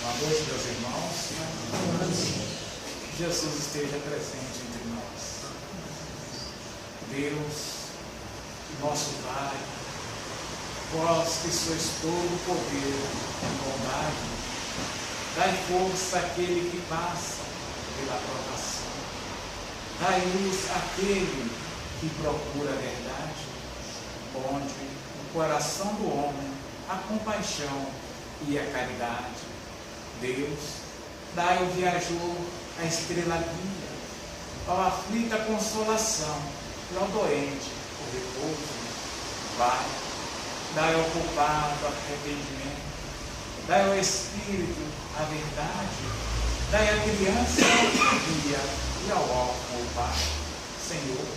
Boa noite, meus irmãos. Jesus esteja presente entre nós. Deus, nosso Pai, vós que sois todo o poder e bondade, dai força àquele que passa pela provação. Dai luz àquele que procura a verdade, onde no coração do homem a compaixão e a caridade. Deus, dai ao viajor a estrela guia, ao aflito a consolação e ao doente o repouso. Pai, dai ao culpado arrependimento, dai ao espírito a verdade, dai à criança a alegria e ao órfão o Pai. Senhor,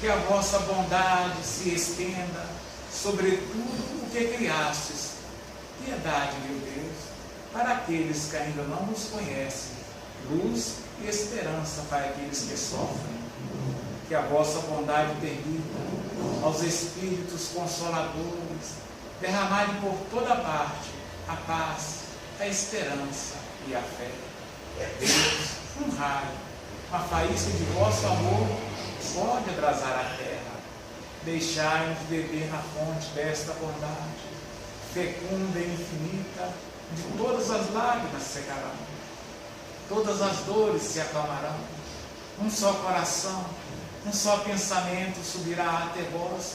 que a vossa bondade se estenda sobre tudo o que criastes. Piedade, meu Deus, para aqueles que ainda não nos conhecem, luz e esperança para aqueles que sofrem. Que a vossa bondade permita aos Espíritos Consoladores derramarem por toda parte a paz, a esperança e a fé. Deus, um raio, uma faísca de vosso amor pode abrasar a terra. Deixai-nos beber na fonte desta bondade, fecunda e infinita, de todas as lágrimas secarão, todas as dores se acalmarão, um só coração, um só pensamento subirá até vós,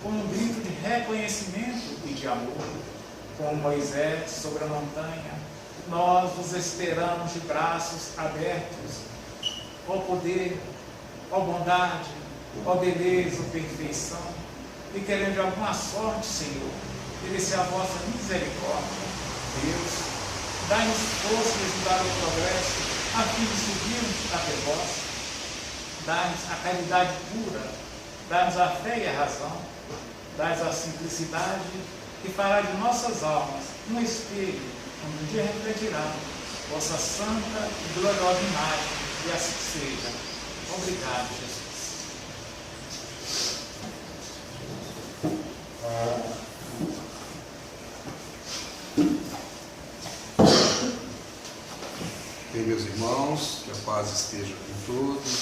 com um grito de reconhecimento e de amor. Como Moisés sobre a montanha, nós vos esperamos de braços abertos, ó poder, ó bondade, ó beleza, ó perfeição, e querendo de alguma sorte, Senhor, merecer a vossa misericórdia. Deus, dai-nos força de ajudar o progresso, a fim de subirmos até vós. Dai-nos a caridade pura, dai-nos a fé e a razão, dai-nos a simplicidade que fará de nossas almas um espelho, onde um dia refletirá vossa santa e gloriosa imagem, e assim seja. Obrigado, Jesus. Bem, meus irmãos, que a paz esteja com todos,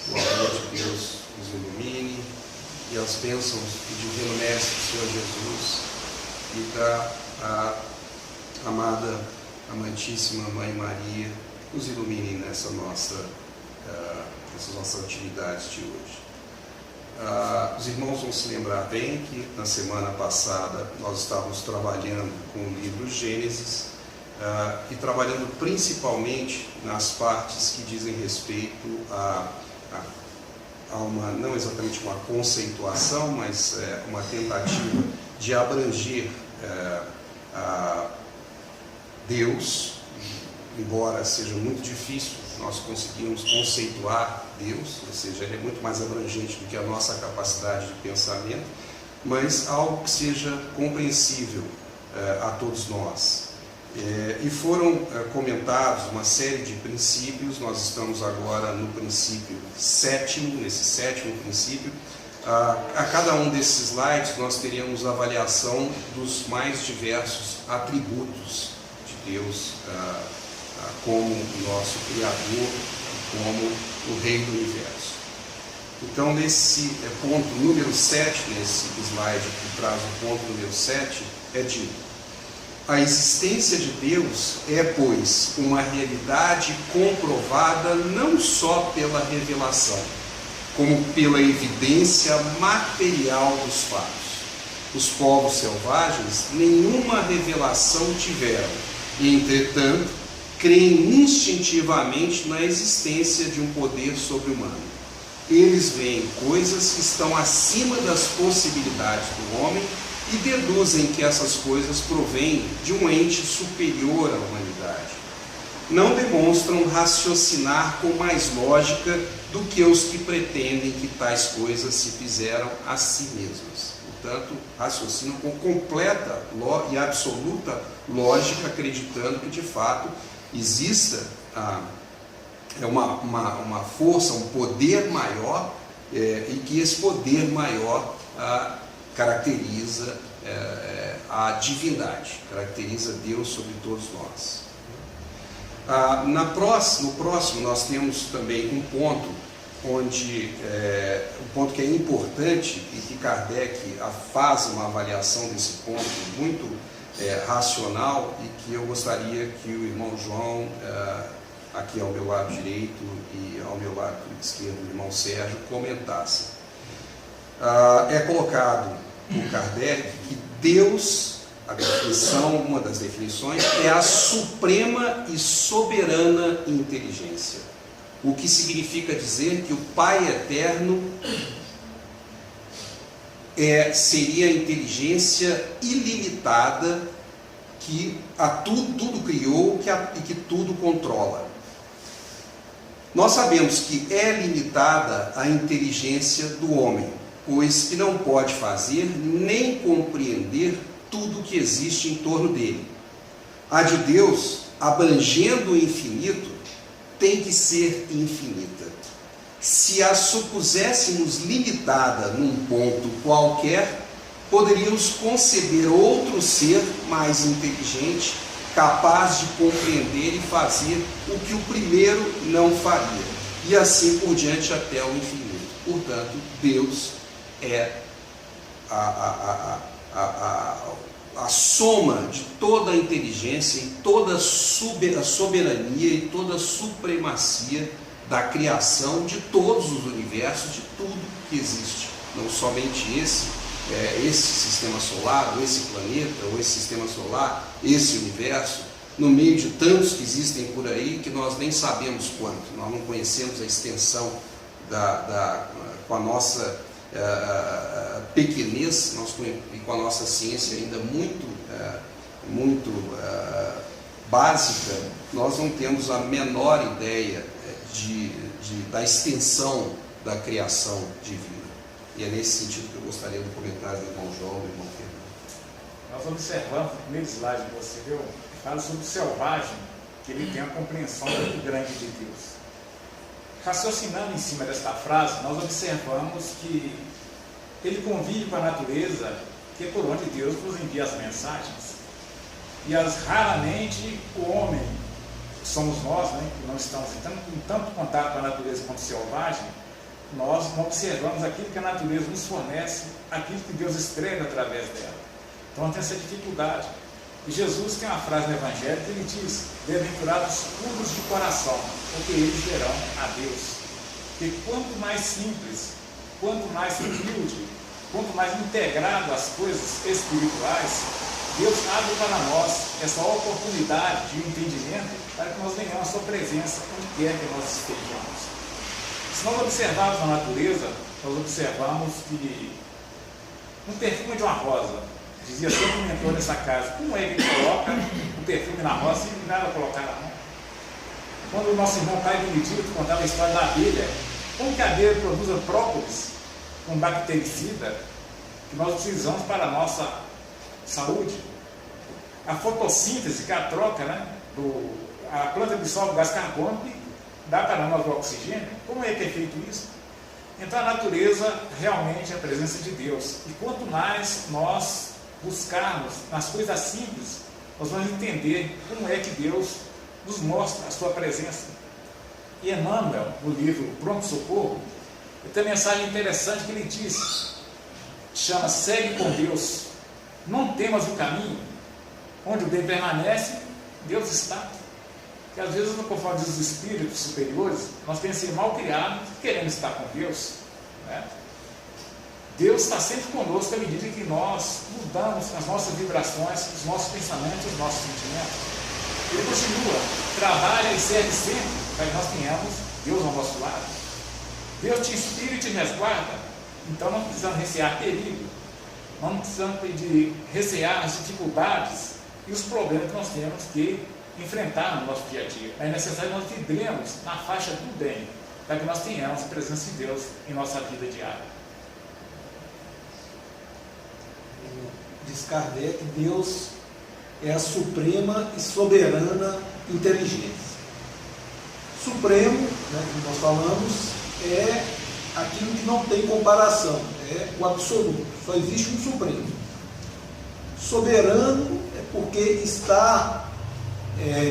o amor de Deus nos ilumine e as bênçãos do Divino Mestre Senhor Jesus e da amada, amantíssima Mãe Maria nos ilumine nessas nossas atividades de hoje. Os irmãos vão se lembrar bem que na semana passada nós estávamos trabalhando com o livro Gênesis, e trabalhando principalmente nas partes que dizem respeito a uma, não exatamente uma conceituação, mas uma tentativa de abranger a Deus, embora seja muito difícil nós conseguirmos conceituar Deus, ou seja, ele é muito mais abrangente do que a nossa capacidade de pensamento, mas algo que seja compreensível a todos nós. E foram comentados uma série de princípios. Nós estamos agora no princípio sétimo, nesse sétimo princípio. A cada um desses slides nós teríamos a avaliação dos mais diversos atributos de Deus como nosso Criador, como o Rei do Universo. Então, nesse ponto número 7, nesse slide que traz o ponto número 7, é dito: a existência de Deus é, pois, uma realidade comprovada não só pela revelação, como pela evidência material dos fatos. Os povos selvagens nenhuma revelação tiveram, e, entretanto, creem instintivamente na existência de um poder sobre-humano. Eles veem coisas que estão acima das possibilidades do homem e deduzem que essas coisas provêm de um ente superior à humanidade. Não demonstram raciocinar com mais lógica do que os que pretendem que tais coisas se fizeram a si mesmas. Portanto, raciocinam com completa e absoluta lógica, acreditando que de fato exista uma força, um poder maior, e que esse poder maior caracteriza a divindade, caracteriza Deus sobre todos nós. No próximo nós temos também um ponto onde um ponto que é importante e que Kardec faz uma avaliação desse ponto muito racional e que eu gostaria que o irmão João, aqui ao meu lado direito e ao meu lado esquerdo, o irmão Sérgio, comentasse. É colocado por Kardec que Deus, a definição, uma das definições, é a suprema e soberana inteligência. O que significa dizer que o Pai Eterno seria a inteligência ilimitada que tudo criou e que tudo controla. Nós sabemos que é limitada a inteligência do homem, pois que não pode fazer nem compreender tudo que existe em torno dele. A de Deus, abrangendo o infinito, tem que ser infinita. Se a supuséssemos limitada num ponto qualquer, poderíamos conceber outro ser mais inteligente, capaz de compreender e fazer o que o primeiro não faria, e assim por diante até o infinito. Portanto, Deus é a soma de toda a inteligência e toda a soberania e toda a supremacia da criação de todos os universos, de tudo que existe. Não somente esse sistema solar, ou esse planeta, ou esse sistema solar, esse universo, no meio de tantos que existem por aí, que nós nem sabemos quanto, nós não conhecemos a extensão com a nossa pequenez, e com a nossa ciência ainda muito básica, nós não temos a menor ideia da extensão da criação divina. E é nesse sentido que eu gostaria do comentário do irmão João e do irmão Fernando. Nós observamos, no primeiro slide que você viu, fala sobre o selvagem, que ele tem uma compreensão muito grande de Deus. Raciocinando em cima desta frase, nós observamos que ele convive com a natureza, que é por onde Deus nos envia as mensagens. E raramente o homem, que somos nós, que não estamos em tanto contato com a natureza quanto o selvagem, nós não observamos aquilo que a natureza nos fornece, aquilo que Deus escreve através dela. Então tem essa dificuldade. E Jesus tem uma frase no Evangelho que ele diz: bem-aventurados os puros de coração, porque eles verão a Deus. Porque quanto mais simples, quanto mais humilde, quanto mais integrado às coisas espirituais, Deus abre para nós essa oportunidade de entendimento para que nós venhamos à sua presença onde quer que nós estejamos. Se nós observarmos a natureza, nós observamos que um perfume de uma rosa, dizia sempre o mentor dessa casa, como é que ele coloca o perfume na rosa sem nada colocar na mão? Quando o nosso irmão Pai Benedito contava a história da abelha, como que a abelha produz própolis com bactericida que nós precisamos para a nossa saúde? A fotossíntese, que é a troca, a planta absorve o gás carbônico e dá para nós o oxigênio. Como é que é feito isso? Então a natureza realmente é a presença de Deus. E quanto mais nós buscarmos nas coisas simples, nós vamos entender como é que Deus nos mostra a sua presença. E Emmanuel, no livro Pronto Socorro, tem uma mensagem interessante que ele diz, chama Segue com Deus, não temas o caminho, onde o bem permanece, Deus está. Que às vezes, conforme diz os espíritos superiores, nós temos que ser mal criados, querendo estar com Deus. Deus está sempre conosco à medida que nós mudamos as nossas vibrações, os nossos pensamentos, os nossos sentimentos. Ele continua, trabalha e serve sempre para que nós tenhamos Deus ao nosso lado. Deus te inspira e te resguarda, então não precisamos recear perigo, não precisamos de recear as dificuldades e os problemas que nós temos que enfrentar no nosso dia a dia. É necessário que nós vibremos na faixa do bem, para que nós tenhamos a presença de Deus em nossa vida diária. Diz Kardec, Deus é a suprema e soberana inteligência. Supremo, como nós falamos, é aquilo que não tem comparação, é o absoluto, só existe um supremo. Soberano é porque está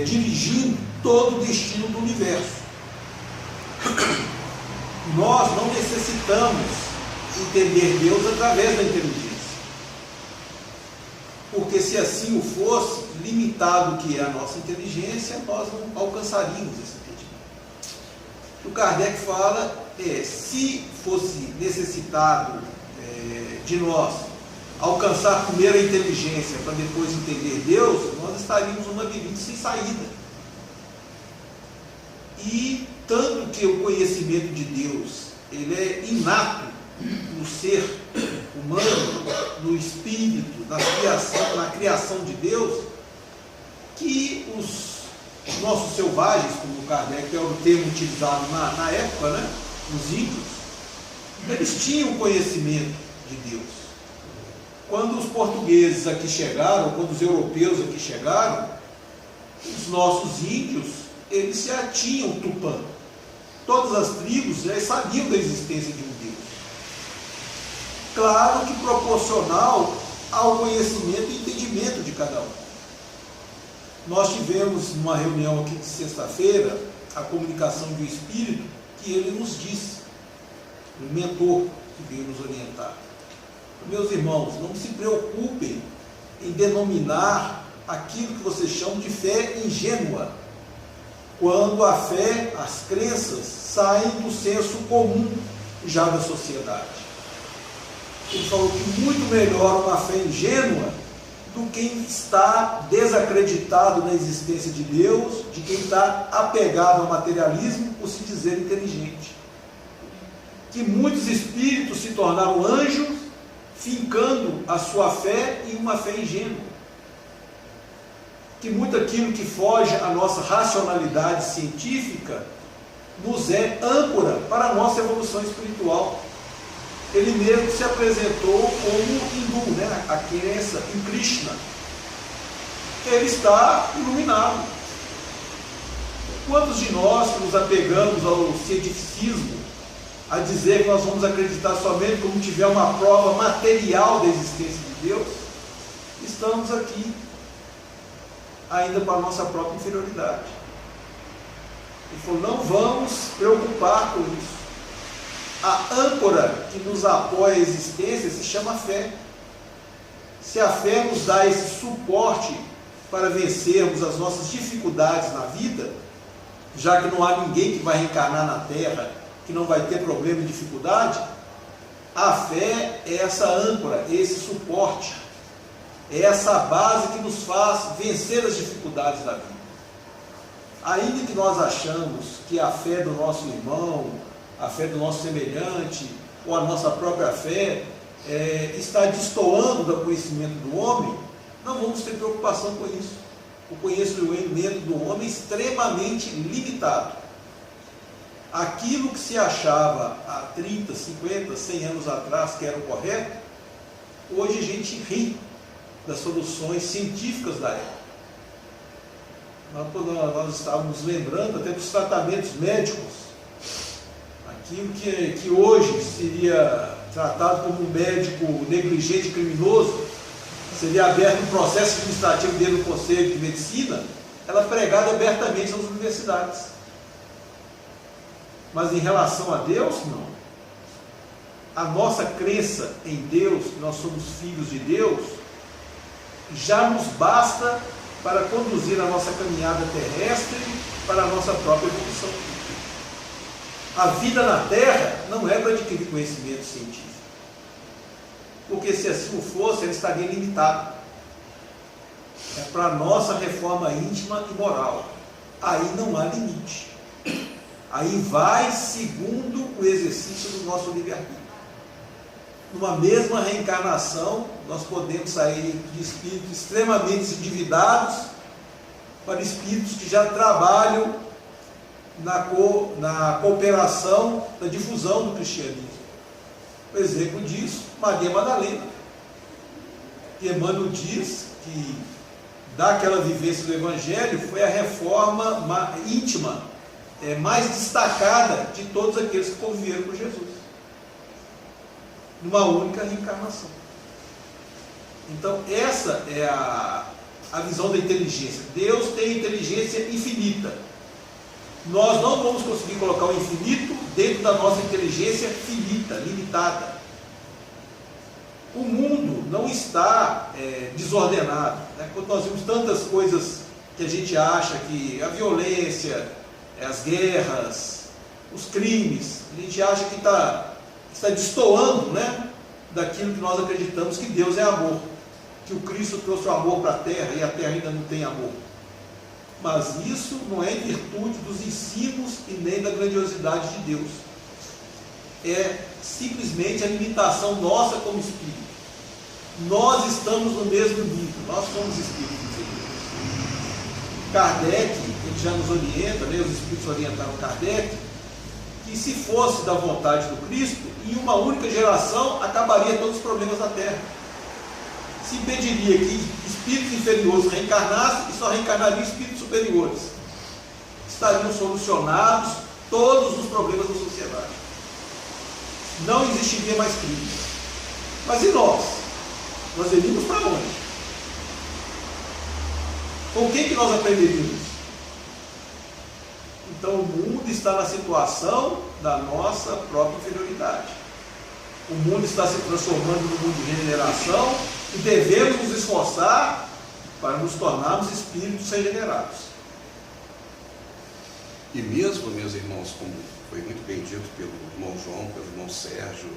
dirigindo todo o destino do universo. Nós não necessitamos entender Deus através da inteligência. Porque se assim o fosse, limitado que é a nossa inteligência, nós não alcançaríamos esse entendimento. O que Kardec fala é, se fosse necessitado de nós alcançar primeiro a inteligência para depois entender Deus, nós estaríamos num labirinto sem saída. E tanto que o conhecimento de Deus, ele é inato no ser humano, no espírito, na criação de Deus, que os nossos selvagens, como o Kardec é o termo utilizado na época, né, os índios, eles tinham conhecimento de Deus. Quando os portugueses aqui chegaram, quando os europeus aqui chegaram, os nossos índios, eles já tinham Tupã. Todas as tribos já sabiam da existência de um Deus. Claro que proporcional ao conhecimento e entendimento de cada um. Nós tivemos numa reunião aqui de sexta-feira a comunicação de um espírito que ele nos disse, um mentor que veio nos orientar. Meus irmãos, não se preocupem em denominar aquilo que vocês chamam de fé ingênua, quando a fé, as crenças, saem do senso comum já da sociedade. Ele falou que muito melhor uma fé ingênua do que quem está desacreditado na existência de Deus, de quem está apegado ao materialismo por se dizer inteligente. Que muitos espíritos se tornaram anjos, fincando a sua fé em uma fé ingênua. Que muito aquilo que foge à nossa racionalidade científica nos é âncora para a nossa evolução espiritual. Ele mesmo se apresentou como hindu, né? A crença em Krishna. Ele está iluminado. Quantos de nós que nos apegamos ao cientificismo, a dizer que nós vamos acreditar somente quando tiver uma prova material da existência de Deus, estamos aqui ainda para a nossa própria inferioridade. Ele falou, não vamos preocupar com isso. A âncora que nos apoia a existência se chama fé. Se a fé nos dá esse suporte para vencermos as nossas dificuldades na vida, já que não há ninguém que vai reencarnar na Terra que não vai ter problema e dificuldade, a fé é essa âncora, esse suporte, é essa base que nos faz vencer as dificuldades da vida. Ainda que nós achamos que a fé do nosso irmão, a fé do nosso semelhante, ou a nossa própria fé, está destoando do conhecimento do homem, não vamos ter preocupação com isso. O conhecimento do homem é extremamente limitado. Aquilo que se achava há 30, 50, 100 anos atrás que era o correto, hoje a gente ri das soluções científicas da época. Nós estávamos lembrando até dos tratamentos médicos. Aquilo que hoje seria tratado como um médico negligente e criminoso, seria aberto um processo administrativo dentro do Conselho de Medicina, ela é pregada abertamente nas universidades. Mas em relação a Deus, não. A nossa crença em Deus, que nós somos filhos de Deus, já nos basta para conduzir a nossa caminhada terrestre para a nossa própria evolução. A vida na Terra não é para adquirir conhecimento científico. Porque se assim o fosse, ela estaria limitada. É para a nossa reforma íntima e moral. Aí não há limite. Aí vai segundo o exercício do nosso livre-arbítrio. Numa mesma reencarnação, nós podemos sair de espíritos extremamente endividados para espíritos que já trabalham na cooperação, na difusão do cristianismo. O exemplo disso, Maria Madalena. E Emmanuel diz que daquela vivência do Evangelho foi a reforma íntima mais destacada de todos aqueles que conviveram com Jesus, numa única reencarnação. Então essa é a a visão da inteligência. Deus tem inteligência infinita. Nós não vamos conseguir colocar o infinito dentro da nossa inteligência finita, limitada. O mundo não está desordenado. Quando nós vimos tantas coisas que a gente acha que a violência, as guerras, os crimes, a gente acha que está destoando, daquilo que nós acreditamos que Deus é amor, que o Cristo trouxe o amor para a terra e a terra ainda não tem amor. Mas isso não é em virtude dos ensinos e nem da grandiosidade de Deus. É simplesmente a limitação nossa como espírito. Nós estamos no mesmo nível, nós somos espíritos inferiores. Kardec, ele já nos orienta, os espíritos orientaram Kardec, que se fosse da vontade do Cristo, em uma única geração acabaria todos os problemas da Terra. Se impediria que espíritos inferiores reencarnassem e só reencarnariam espíritos superiores. Estariam solucionados todos os problemas da sociedade. Não existiria mais crime. Mas e nós? Nós iríamos para onde? Com quem que nós aprenderíamos? Então o mundo está na situação da nossa própria inferioridade. O mundo está se transformando num mundo de regeneração e devemos nos esforçar para nos tornarmos espíritos regenerados. E mesmo, meus irmãos, como foi muito bem dito pelo irmão João, pelo irmão Sérgio,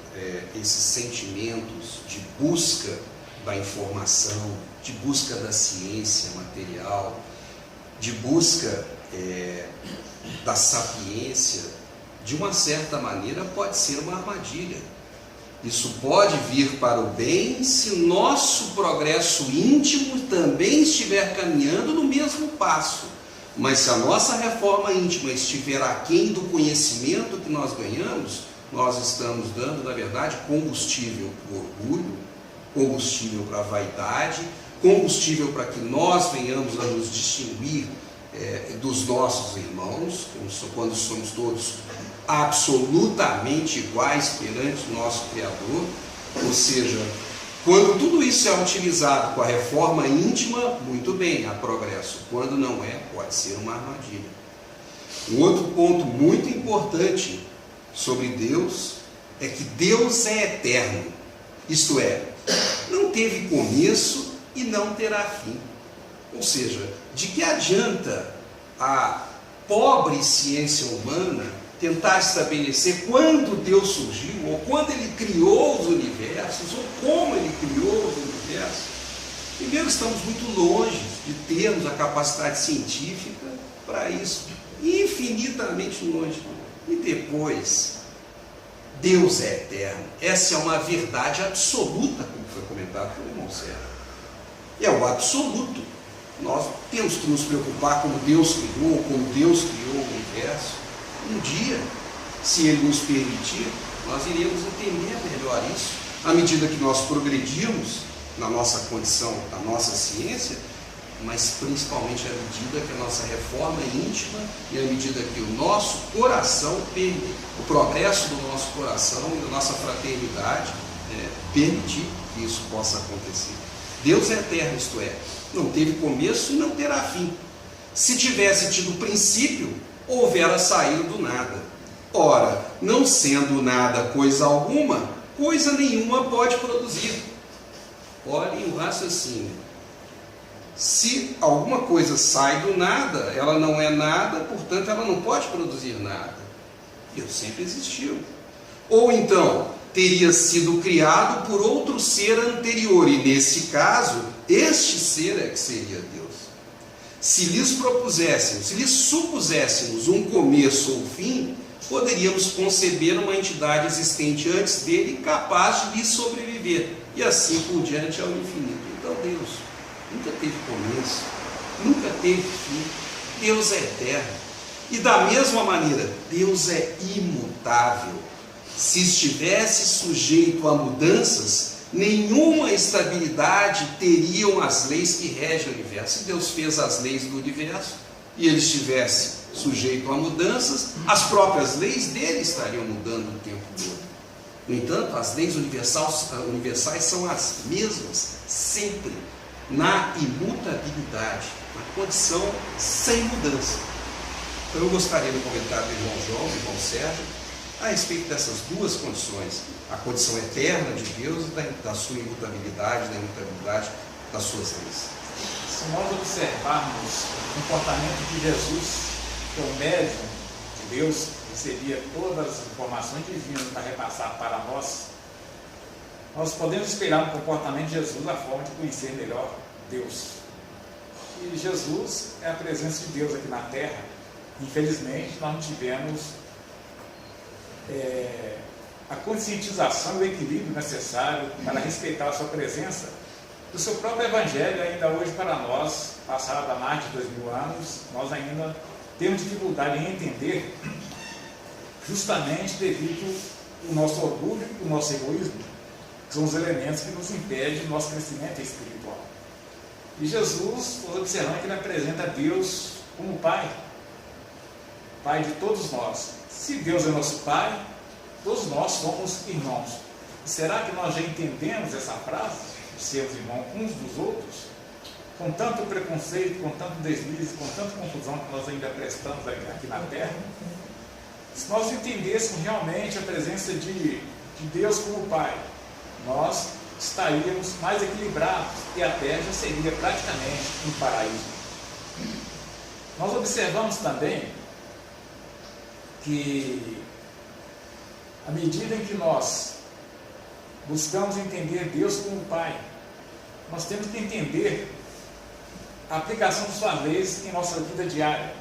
esses sentimentos de busca da informação, de busca da ciência material, de busca da sapiência, de uma certa maneira pode ser uma armadilha. Isso pode vir para o bem se o nosso progresso íntimo também estiver caminhando no mesmo passo. Mas se a nossa reforma íntima estiver aquém do conhecimento que nós ganhamos, nós estamos dando, na verdade, combustível para o orgulho, combustível para a vaidade, combustível para que nós venhamos a nos distinguir dos nossos irmãos, quando somos todos absolutamente iguais perante o nosso Criador. Ou seja, quando tudo isso é utilizado com a reforma íntima, muito bem, há progresso. Quando não é, pode ser uma armadilha. Um outro ponto muito importante sobre Deus é que Deus é eterno. Isto é, não teve começo e não terá fim. Ou seja, de que adianta a pobre ciência humana tentar estabelecer quando Deus surgiu, ou quando Ele criou os universos, ou como Ele criou os universos? Primeiro, estamos muito longe de termos a capacidade científica para isso, infinitamente longe. E depois, Deus é eterno. Essa é uma verdade absoluta, como foi comentado pelo irmão Sérgio. É o absoluto. Nós temos que nos preocupar como Deus criou, como Deus criou o universo. Um dia, se Ele nos permitir, nós iremos entender melhor isso. À medida que nós progredirmos na nossa condição, na nossa ciência, mas principalmente à medida que a nossa reforma íntima e à medida que o nosso coração permite, o progresso do nosso coração e da nossa fraternidade permitir que isso possa acontecer. Deus é eterno, isto é, não teve começo e não terá fim. Se tivesse tido princípio, houvera saído do nada. Ora, não sendo nada coisa alguma, coisa nenhuma pode produzir. Olhem o raciocínio. Se alguma coisa sai do nada, ela não é nada, portanto ela não pode produzir nada. Deus sempre existiu. Ou então, teria sido criado por outro ser anterior, e nesse caso, este ser é que seria Deus. Se lhes propuséssemos, se lhes supuséssemos um começo ou fim, poderíamos conceber uma entidade existente antes dele, capaz de lhes sobreviver, e assim por diante ao infinito. Então Deus nunca teve começo, nunca teve fim. Deus é eterno. E da mesma maneira, Deus é imutável. Se estivesse sujeito a mudanças, nenhuma estabilidade teriam as leis que regem o universo. Se Deus fez as leis do universo e ele estivesse sujeito a mudanças, as próprias leis dele estariam mudando o tempo todo. No entanto, as leis universais são as mesmas, sempre. na imutabilidade, na condição sem mudança. Então eu gostaria do comentário do irmão João, do irmão Sérgio, a respeito dessas duas condições, a condição eterna de Deus e da sua imutabilidade, da imutabilidade das suas leis. Se nós observarmos o comportamento de Jesus, que é o médium de Deus, recebia todas as informações divinas para repassar para nós podemos esperar no comportamento de Jesus a forma de conhecer melhor Deus. E Jesus é a presença de Deus aqui na Terra. Infelizmente, nós não tivemos a conscientização e o equilíbrio necessário para respeitar a sua presença. O seu próprio Evangelho, ainda hoje para nós, passado há mais de 2000 anos, nós ainda temos dificuldade em entender, justamente devido ao nosso orgulho e ao nosso egoísmo, que são os elementos que nos impedem o nosso crescimento espiritual. E Jesus, nós observamos que ele apresenta Deus como Pai, Pai de todos nós. Se Deus é nosso Pai, todos nós somos irmãos. E será que nós já entendemos essa frase? Sermos irmãos uns dos outros, com tanto preconceito, com tanto deslize, com tanta confusão que nós ainda prestamos aqui na Terra? Se nós entendêssemos realmente a presença de Deus como Pai, nós estaríamos mais equilibrados e a Terra já seria praticamente um paraíso. Nós observamos também que, à medida em que nós buscamos entender Deus como Pai, nós temos que entender a aplicação de suas leis em nossa vida diária,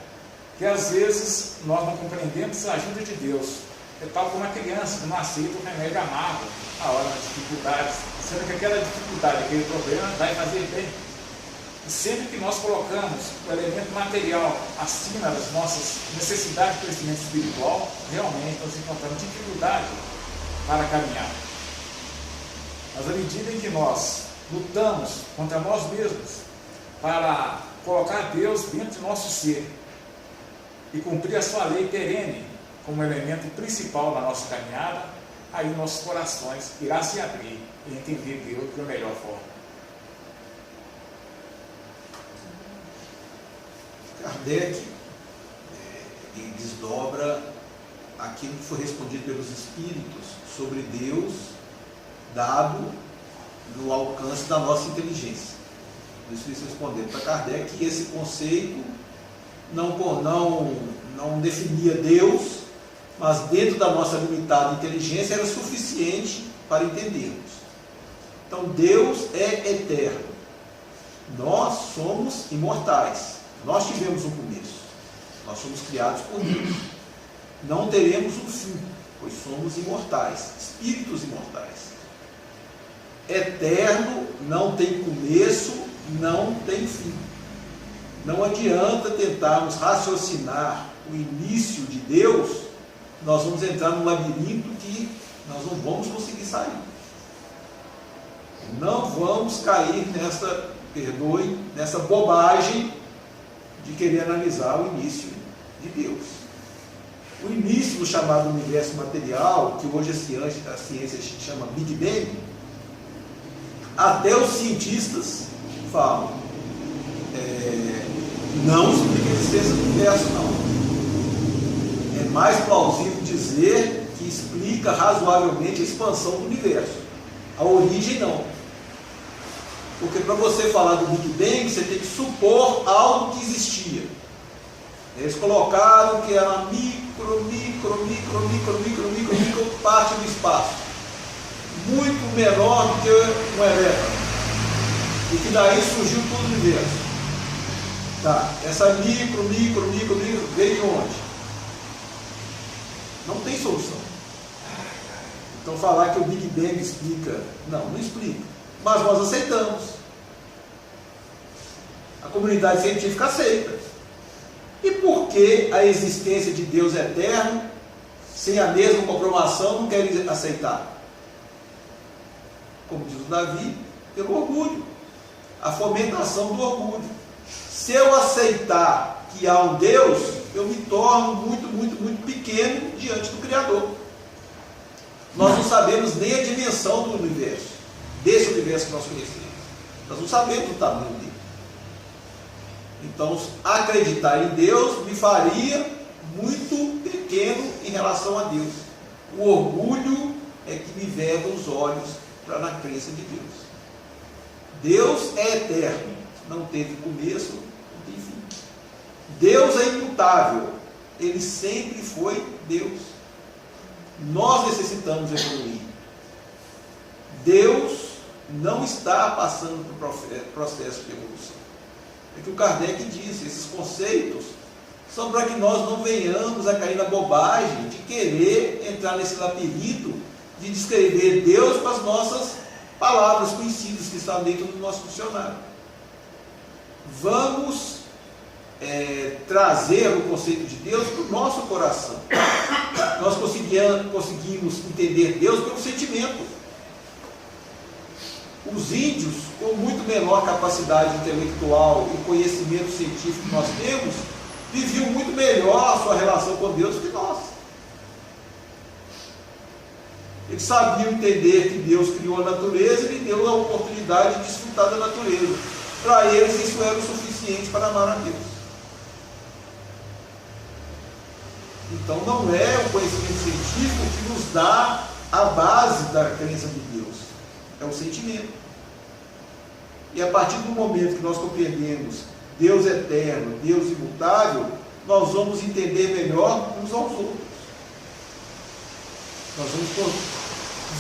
que às vezes nós não compreendemos a ajuda de Deus. É tal como uma criança que não aceita o remédio amargo na hora das dificuldades, sendo que aquela dificuldade, aquele problema vai fazer bem. E sempre que nós colocamos o elemento material acima das nossas necessidades de crescimento espiritual, realmente nós encontramos dificuldade para caminhar. Mas à medida em que nós lutamos contra nós mesmos para colocar Deus dentro de nosso ser e cumprir a sua lei perene como elemento principal da nossa caminhada, aí nossos corações irão se abrir e entender Deus de uma melhor forma. Kardec desdobra aquilo que foi respondido pelos Espíritos sobre Deus dado no alcance da nossa inteligência. Os Espíritos responderam para Kardec que esse conceito não definia Deus, mas dentro da nossa limitada inteligência era suficiente para entendermos. Então Deus é eterno. Nós somos imortais. Nós tivemos um começo. Nós somos criados por Deus. Não teremos um fim, pois somos imortais, espíritos imortais. Eterno não tem começo, não tem fim. Não adianta tentarmos raciocinar o início de Deus, nós vamos entrar num labirinto que nós não vamos conseguir sair. Não vamos cair nessa bobagem de querer analisar o início de Deus. O início do chamado universo material, que hoje a ciência chama Big Bang, até os cientistas falam, não explica a existência do universo, não. É mais plausível dizer que explica razoavelmente a expansão do universo. A origem, não. Porque para você falar do Big Bang, você tem que supor algo que existia. Eles colocaram que era uma micro parte do espaço. Muito menor do que um elétron. E que daí surgiu todo o universo. Tá, essa micro veio de onde? Não tem solução. Então falar que o Big Bang explica, não explica. Mas nós aceitamos. A comunidade científica aceita. E por que a existência de Deus eterno, sem a mesma comprovação, não quer aceitar? Como diz o Davi, pelo orgulho. A fomentação do orgulho. Se eu aceitar que há um Deus, eu me torno muito pequeno diante do Criador. Nós não sabemos nem a dimensão do universo, desse universo que nós conhecemos. Nós não sabemos o tamanho dele. Então, acreditar em Deus me faria muito pequeno em relação a Deus. O orgulho é que me veda os olhos para na crença de Deus. Deus é eterno, não teve começo, não tem fim. Deus é imutável, Ele sempre foi Deus. Nós necessitamos evoluir. Deus não está passando por processo de evolução. É que o Kardec disse, esses conceitos são para que nós não venhamos a cair na bobagem de querer entrar nesse labirinto de descrever Deus com as nossas palavras conhecidas que estão dentro do nosso dicionário. Vamos trazer o conceito de Deus para o nosso coração. Nós conseguimos entender Deus pelo sentimento. Os índios, com muito menor capacidade intelectual e conhecimento científico que nós temos, viviam muito melhor a sua relação com Deus que nós. Eles sabiam entender que Deus criou a natureza e lhe deu a oportunidade de desfrutar da natureza. Para eles isso era o suficiente para amar a Deus. Então não é o conhecimento científico que nos dá a base da crença de Deus. É o sentimento. E a partir do momento que nós compreendemos Deus eterno, Deus imutável, nós vamos entender melhor uns aos outros. Nós vamos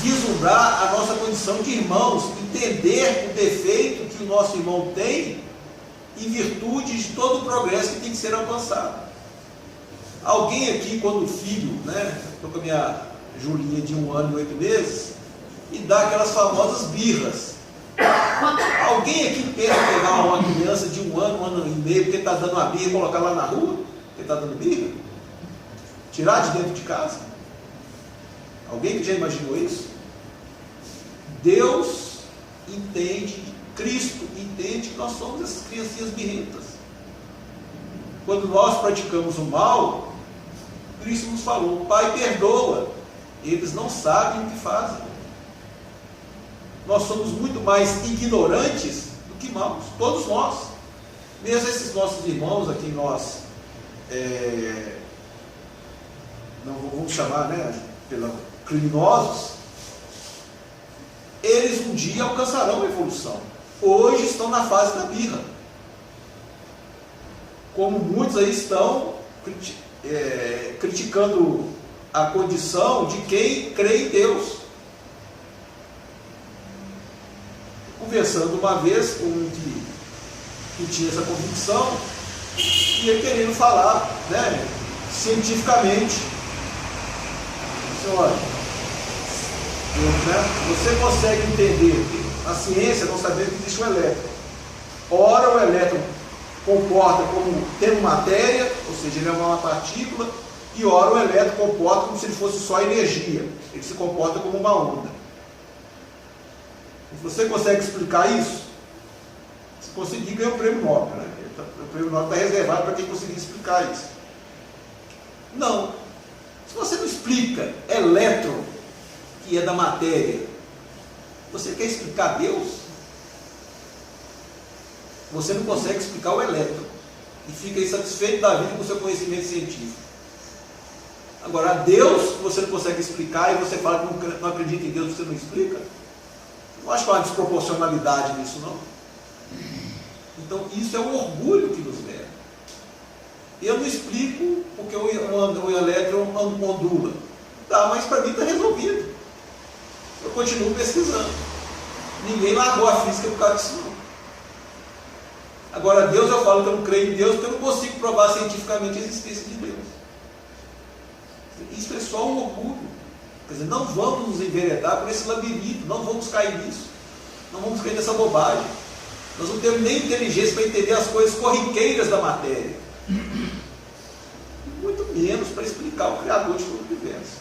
vislumbrar a nossa condição de irmãos, entender o defeito que o nosso irmão tem em virtude de todo o progresso que tem que ser alcançado. Alguém aqui, quando o filho, estou com a minha Julinha de 1 ano e 8 meses, e dá aquelas famosas birras. Alguém aqui pensa em pegar uma criança de 1 ano e meio, porque está dando uma birra, e colocar lá na rua, porque está dando birra? Tirar de dentro de casa? Alguém que já imaginou isso? Deus entende, Cristo entende que nós somos essas criancinhas birrentas. Quando nós praticamos o mal, Cristo nos falou, Pai, perdoa, eles não sabem o que fazem. Nós somos muito mais ignorantes do que maus, todos nós. Mesmo esses nossos irmãos a quem nós não vamos chamar, pela criminosos, eles um dia alcançarão a evolução. Hoje estão na fase da birra. Como muitos aí estão criticando a condição de quem crê em Deus. Conversando uma vez com um que tinha essa convicção, e ele querendo falar cientificamente. Olha, você consegue entender a ciência não sabendo que existe um elétron. Ora, o elétron comporta como tendo matéria, ou seja, ele é uma partícula, e ora o elétron comporta como se ele fosse só energia. Ele se comporta como uma onda. Se você consegue explicar isso, se conseguir, ganha o prêmio Nobel. O prêmio Nobel está reservado para quem conseguir explicar isso. Não. Se você não explica elétron, que é da matéria, você quer explicar Deus? Você não consegue explicar o elétron. E fica insatisfeito da vida com o seu conhecimento científico. Agora, a Deus, você não consegue explicar e você fala que não acredita em Deus, você não explica? Não acho que há uma desproporcionalidade nisso, não. Então, isso é um orgulho que nos leva. Eu não explico porque o elétron ondula. Tá, mas para mim está resolvido. Eu continuo pesquisando. Ninguém largou a física por causa disso, não. Agora, Deus, eu falo que eu não creio em Deus porque eu não consigo provar cientificamente a existência de Deus. Isso é só um orgulho. Quer dizer, não vamos nos enveredar por esse labirinto, não vamos cair nisso, não vamos cair nessa bobagem. Nós não temos nem inteligência para entender as coisas corriqueiras da matéria, muito menos para explicar o Criador de todo o universo.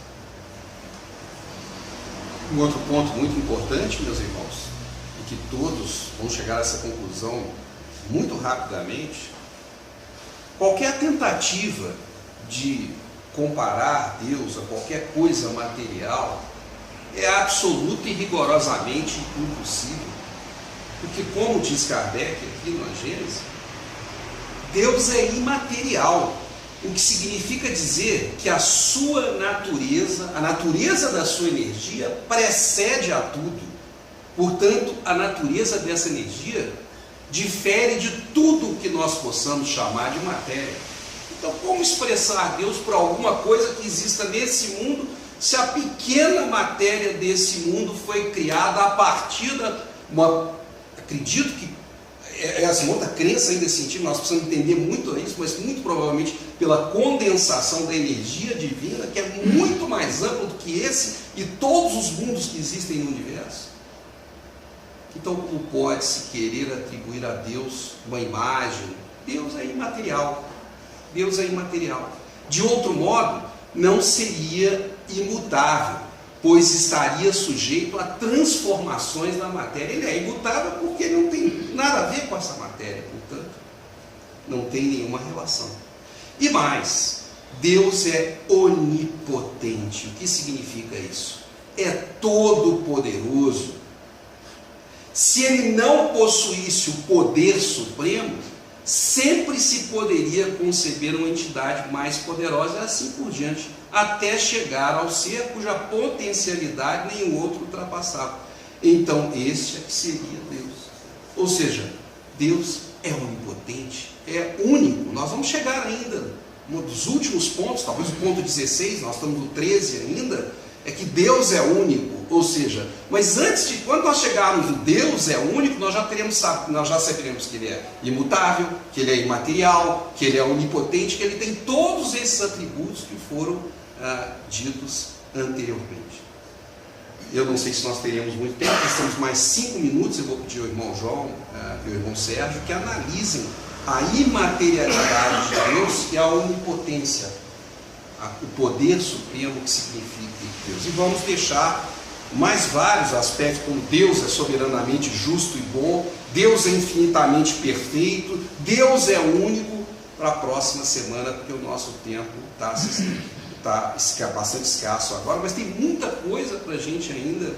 Um outro ponto muito importante, meus irmãos, e que todos vão chegar a essa conclusão muito rapidamente: qualquer tentativa de comparar Deus a qualquer coisa material é absoluta e rigorosamente impossível. Porque, como diz Kardec aqui na Gênesis, Deus é imaterial, o que significa dizer que a sua natureza, a natureza da sua energia, precede a tudo. Portanto, a natureza dessa energia difere de tudo que nós possamos chamar de matéria. Então, como expressar Deus por alguma coisa que exista nesse mundo, se a pequena matéria desse mundo foi criada a partir acredito que essa outra crença ainda nesse sentido, nós precisamos entender muito isso, mas muito provavelmente pela condensação da energia divina, que é muito mais ampla do que esse e todos os mundos que existem no universo. Então, como pode-se querer atribuir a Deus uma imagem? Deus é imaterial. Deus é imaterial. De outro modo, não seria imutável, pois estaria sujeito a transformações na matéria. Ele é imutável porque não tem nada a ver com essa matéria, portanto, não tem nenhuma relação. E mais, Deus é onipotente. O que significa isso? É todo poderoso. Se ele não possuísse o poder supremo, sempre se poderia conceber uma entidade mais poderosa e assim por diante, até chegar ao ser cuja potencialidade nenhum outro ultrapassava. Então, este é que seria Deus. Ou seja, Deus é onipotente, é único. Nós vamos chegar ainda, um dos últimos pontos, talvez o ponto 16, nós estamos no 13 ainda, é que Deus é único. Ou seja, mas antes de, quando nós chegarmos no Deus é único, nós já saberemos que Ele é imutável, que Ele é imaterial, que Ele é onipotente, que Ele tem todos esses atributos que foram ditos anteriormente. Eu não sei se nós teremos muito tempo, nós temos mais 5 minutos, eu vou pedir ao irmão João e ao irmão Sérgio que analisem a imaterialidade de Deus e a onipotência, o poder supremo que significa Deus. E vamos deixar mais vários aspectos, como Deus é soberanamente justo e bom, Deus é infinitamente perfeito, Deus é único, para a próxima semana, porque o nosso tempo está bastante escasso agora, mas tem muita coisa para a gente ainda,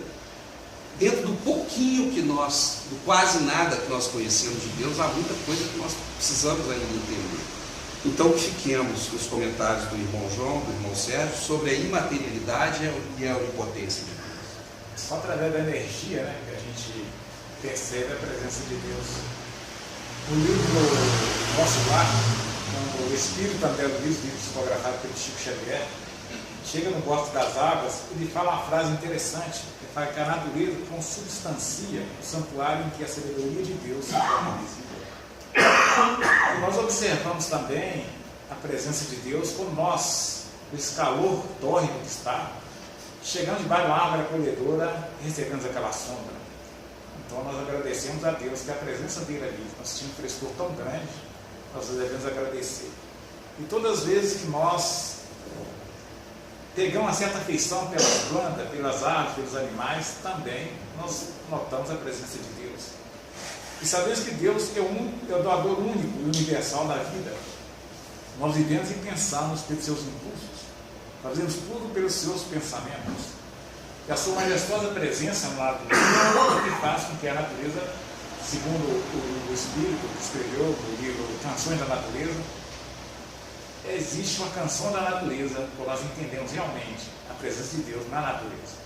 dentro do pouquinho que nós, do quase nada que nós conhecemos de Deus, há muita coisa que nós precisamos ainda entender. Então, fiquemos com os comentários do irmão João, do irmão Sérgio, sobre a imaterialidade e a onipotência de Deus. Só através da energia, né, que a gente percebe a presença de Deus. No livro Nosso Lar, o Espírito André Luiz, livro psicografado pelo Chico Xavier, chega no Bosque das Águas, ele fala uma frase interessante, que fala que a natureza consubstancia o santuário em que a sabedoria de Deus se torna visível. E nós observamos também a presença de Deus quando nós, com esse calor tórrido que está, chegamos debaixo de uma árvore acolhedora e recebemos aquela sombra. Então nós agradecemos a Deus que a presença dele ali, nós tínhamos um frescor tão grande, nós devemos agradecer. E todas as vezes que nós pegamos uma certa afeição pelas plantas, pelas árvores, pelos animais, também nós notamos a presença de Deus. E sabemos que Deus é o doador único e universal da vida. Nós vivemos e pensamos pelos seus impulsos. Fazemos tudo pelos seus pensamentos. E a sua majestosa presença no lado do mundo que faz com que a natureza, segundo o Espírito que escreveu no livro Canções da Natureza, existe uma canção da natureza, quando nós entendemos realmente a presença de Deus na natureza.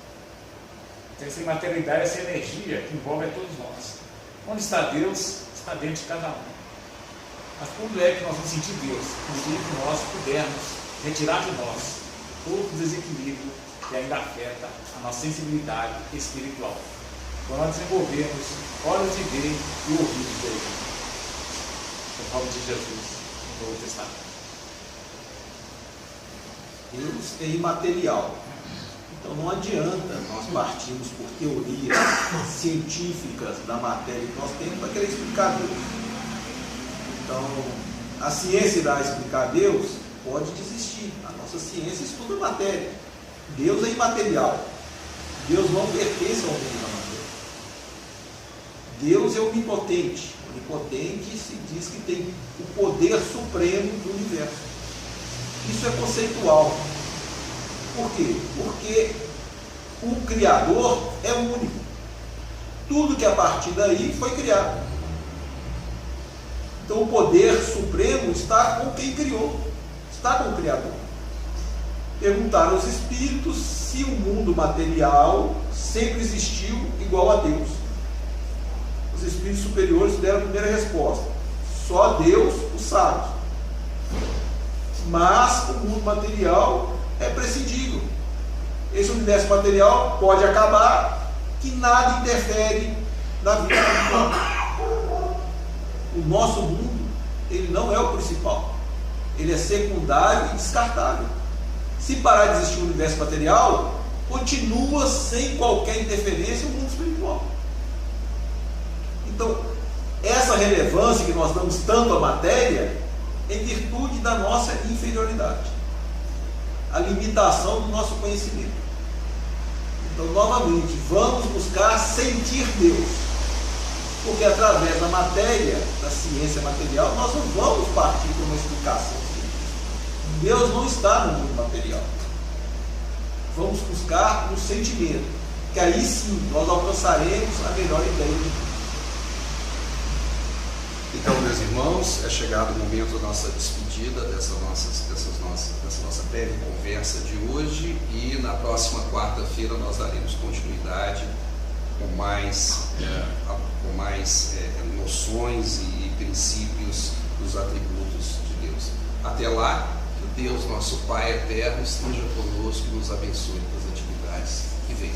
Então, essa imaterialidade, essa energia que envolve a todos nós. Onde está Deus, está dentro de cada um. Mas quando é que nós vamos sentir Deus? No dia que nós pudermos retirar de nós todo o desequilíbrio que ainda afeta a nossa sensibilidade espiritual. Quando nós desenvolvermos olhos de ver e ouvidos de ouvir. Conforme de Jesus no Novo Testamento. Deus é imaterial. Então não adianta nós partirmos por teorias científicas da matéria que nós temos para querer explicar Deus. Então, a ciência irá explicar Deus, pode desistir. A nossa ciência estuda a matéria. Deus é imaterial. Deus não pertence ao mundo da matéria. Deus é onipotente. Onipotente se diz que tem o poder supremo do universo. Isso é conceitual. Por quê? Porque o Criador é único. tudo que a partir daí foi criado. Então o poder supremo está com quem criou, está com o Criador. Perguntaram aos espíritos se o mundo material sempre existiu igual a Deus. Os espíritos superiores deram a primeira resposta: só Deus o sabe. Mas o mundo material é prescindível. Esse universo material pode acabar, que nada interfere na vida espiritual. O nosso mundo, ele não é o principal, ele é secundário e descartável. Se parar de existir o universo material, continua sem qualquer interferência o mundo espiritual. Então, essa relevância que nós damos tanto à matéria é em virtude da nossa inferioridade, a limitação do nosso conhecimento. Então, novamente, vamos buscar sentir Deus, porque através da matéria, da ciência material, nós não vamos partir para uma explicação científica. Deus não está no mundo material. Vamos buscar no sentimento, que aí sim nós alcançaremos a melhor ideia de Deus. Então, meus irmãos, é chegado o momento da nossa despedida, dessa nossa breve conversa de hoje, e na próxima quarta-feira nós daremos continuidade com mais noções e princípios dos atributos de Deus. Até lá, que Deus, nosso Pai eterno, esteja conosco e nos abençoe nas atividades que vêm.